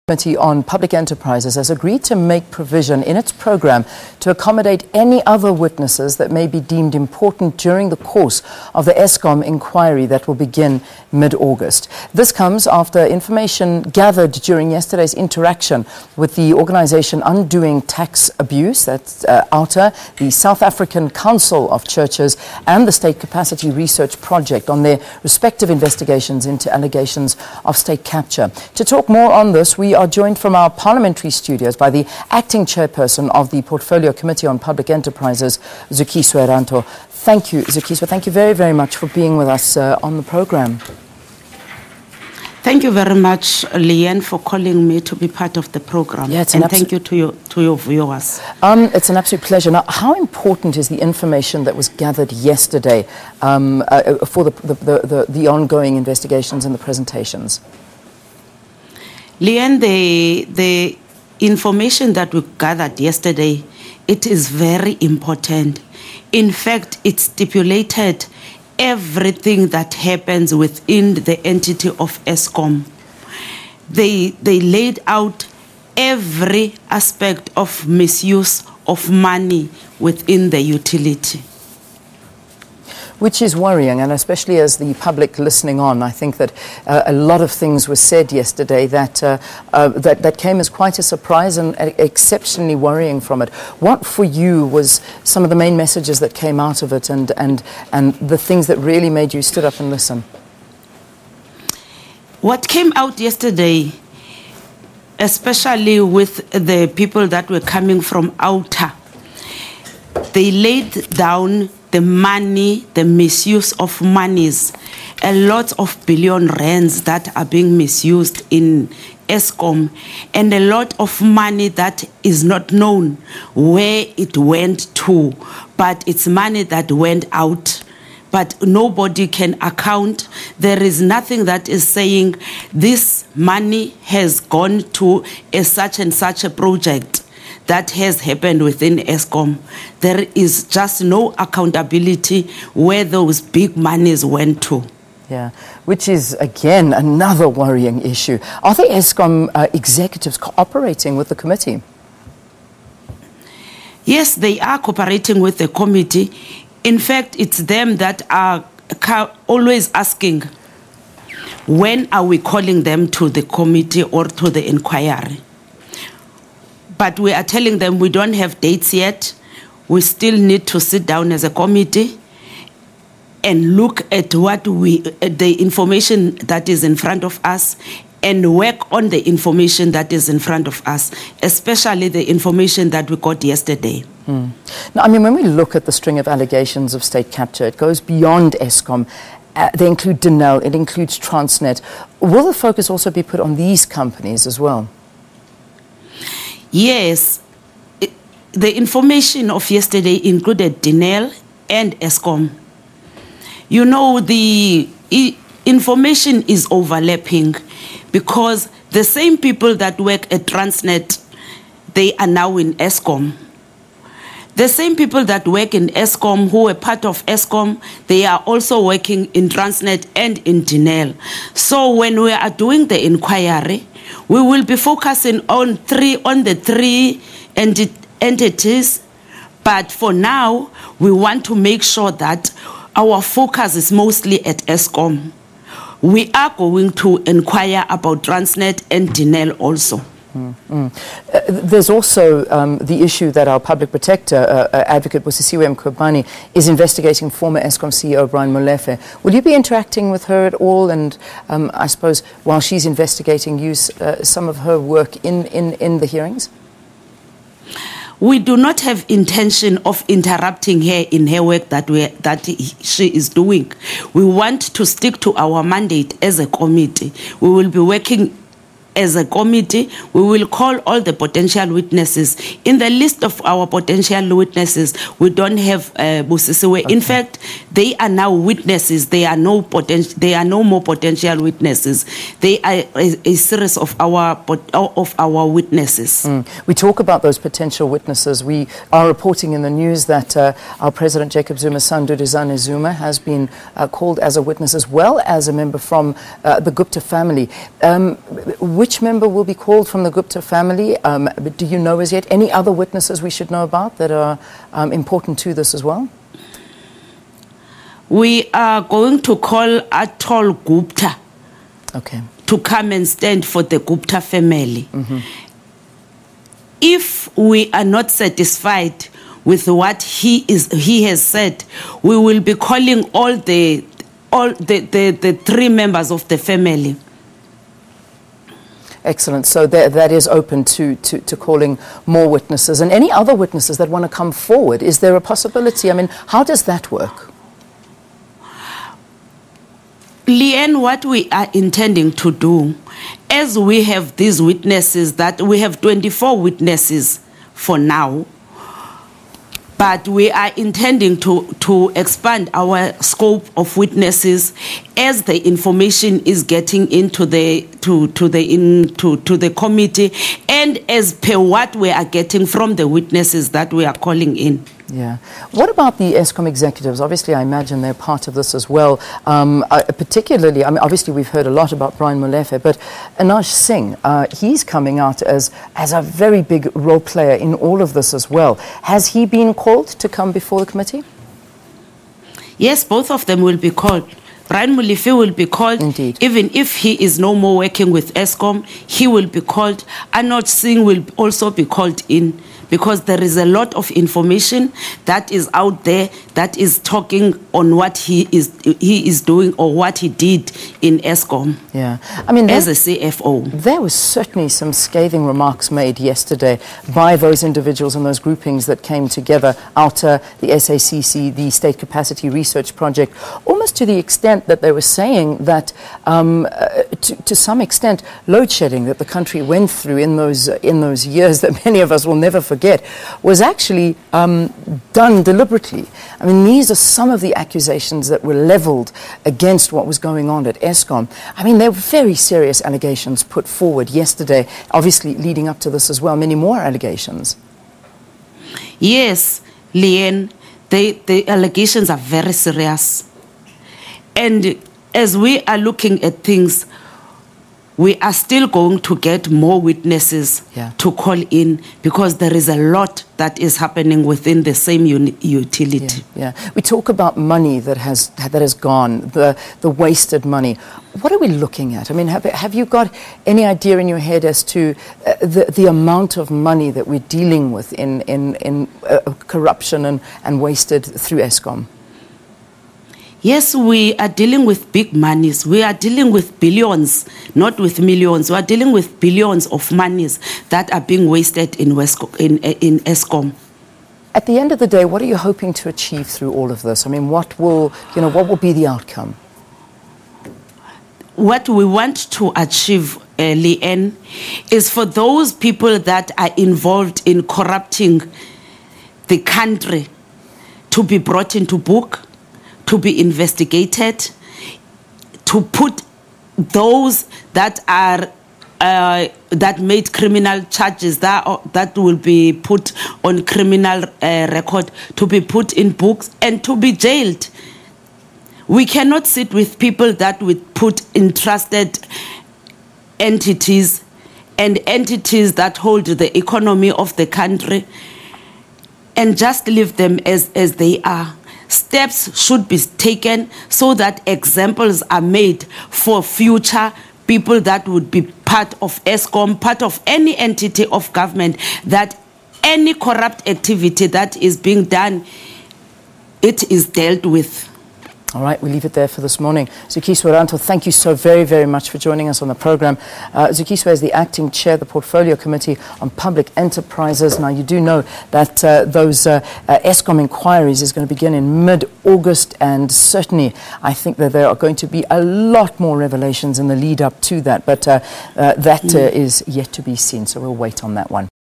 Committee on Public Enterprises has agreed to make provision in its program to accommodate any other witnesses that may be deemed important during the course of the Eskom inquiry that will begin mid-August. This comes after information gathered during yesterday's interaction with the organisation Undoing Tax Abuse, that's OUTA, the South African Council of Churches and the State Capacity Research Project on their respective investigations into allegations of state capture. To talk more on this, we are joined from our parliamentary studios by the Acting Chairperson of the Portfolio Committee on Public Enterprises, Zukiswa Rantho. Thank you, Zukiswa. Thank you very, very much for being with us on the programme. Thank you very much, Leanne, for calling me to be part of the programme. Yeah, and thank you to your viewers. It's an absolute pleasure. Now, how important is the information that was gathered yesterday for the ongoing investigations and the presentations? Leanne, the information that we gathered yesterday, it is very important. In fact, it stipulated everything that happens within the entity of Eskom. They laid out every aspect of misuse of money within the utility. Which is worrying, and especially as the public listening on, I think that a lot of things were said yesterday that came as quite a surprise and exceptionally worrying from it. What for you was some of the main messages that came out of it and the things that really made you stood up and listen? What came out yesterday, especially with the people that were coming from OUTA, they laid down the money, the misuse of monies, a lot of billion rands that are being misused in Eskom, and a lot of money that is not known where it went to, but it's money that went out, but nobody can account. There is nothing that is saying this money has gone to such and such a project that has happened within Eskom. There is just no accountability where those big monies went to. Yeah, which is, again, another worrying issue. Are the Eskom executives cooperating with the committee? Yes, they are cooperating with the committee. In fact, it's them that are always asking, when are we calling them to the committee or to the inquiry? But we are telling them we don't have dates yet. We still need to sit down as a committee and look at the information that is in front of us and work on the information that is in front of us, especially the information that we got yesterday. Now, I mean, when we look at the string of allegations of state capture, it goes beyond Eskom. They include Denel, it includes Transnet. Will the focus also be put on these companies as well? Yes, the information of yesterday included Denel and Eskom. You know, the information is overlapping because the same people that work at Transnet, they are now in Eskom. The same people that work in Eskom, who were part of Eskom, they are also working in Transnet and in Denel. So when we are doing the inquiry, we will be focusing on the three entities, but for now, we want to make sure that our focus is mostly at Eskom. We are going to inquire about Transnet and Denel also. There's also the issue that our public protector, Advocate Busisiwe Mkhwebane, is investigating former Eskom CEO Brian Molefe. Will you be interacting with her at all? And I suppose while she's investigating, use some of her work in the hearings? We do not have intention of interrupting her in her work that she is doing. We want to stick to our mandate as a committee. We will be working as a committee. We will call all the potential witnesses. In the list of our potential witnesses, we don't have Busisiwe. In fact, they are now witnesses. They are no more potential witnesses. They are a series of our witnesses. We talk about those potential witnesses. We are reporting in the news that our President Jacob Zuma's son, Duduzane Zuma, has been called as a witness as well as a member from the Gupta family. Which member will be called from the Gupta family? Do you know as yet any other witnesses we should know about that are important to this as well? We are going to call Atul Gupta to come and stand for the Gupta family. If we are not satisfied with what he has said, we will be calling all the 3 members of the family. Excellent. So that is open to calling more witnesses. And any other witnesses that want to come forward, is there a possibility? I mean, how does that work? Leanne, what we are intending to do, as we have these witnesses, that we have 24 witnesses for now, but we are intending to expand our scope of witnesses as the information is getting into the committee, and as per what we are getting from the witnesses that we are calling in. Yeah. What about the Eskom executives? Obviously, I imagine they're part of this as well. Particularly, I mean, obviously we've heard a lot about Brian Molefe, but Anash Singh, he's coming out as a very big role player in all of this as well. Has he been called to come before the committee? Yes, both of them will be called. Brian Molefe will be called. Indeed. Even if he is no more working with Eskom, he will be called. Anash Singh will also be called in, because there is a lot of information that is out there that is talking on what he is doing or what he did in Eskom. Yeah, I mean, as a CFO. There was certainly some scathing remarks made yesterday by those individuals and those groupings that came together, OUTA, the SACC, the State Capacity Research Project, almost to the extent that they were saying that, to some extent, load shedding that the country went through in those years that many of us will never forget was actually done deliberately. I mean, these are some of the accusations that were leveled against what was going on at Eskom. I mean, there were very serious allegations put forward yesterday, obviously leading up to this as well, many more allegations. Yes, Leanne, the allegations are very serious. And as we are looking at things, we are still going to get more witnesses to call in, because there is a lot that is happening within the same utility. Yeah. We talk about money that has gone, the wasted money. What are we looking at? I mean, have you got any idea in your head as to the amount of money that we're dealing with in corruption and wasted through Eskom? Yes, we are dealing with big monies. We are dealing with billions, not with millions. We are dealing with billions of monies that are being wasted in Eskom. At the end of the day, what are you hoping to achieve through all of this? I mean, what will be the outcome? What we want to achieve, Leanne, is for those people that are involved in corrupting the country to be brought into book, to be investigated, to put those that are that made criminal charges that will be put on criminal record, to be put in books and to be jailed. We cannot sit with people that would put in trusted entities and entities that hold the economy of the country and just leave them as they are. Steps should be taken so that examples are made for future people that would be part of Eskom, part of any entity of government, that any corrupt activity that is being done, it is dealt with. All right, we leave it there for this morning. Zukiswa Rantho, thank you so very, very much for joining us on the program. Zukiswa is the acting chair of the Portfolio Committee on Public Enterprises. Now, you do know that those Eskom inquiries is going to begin in mid-August, and certainly I think that there are going to be a lot more revelations in the lead up to that, but that is yet to be seen, so we'll wait on that one.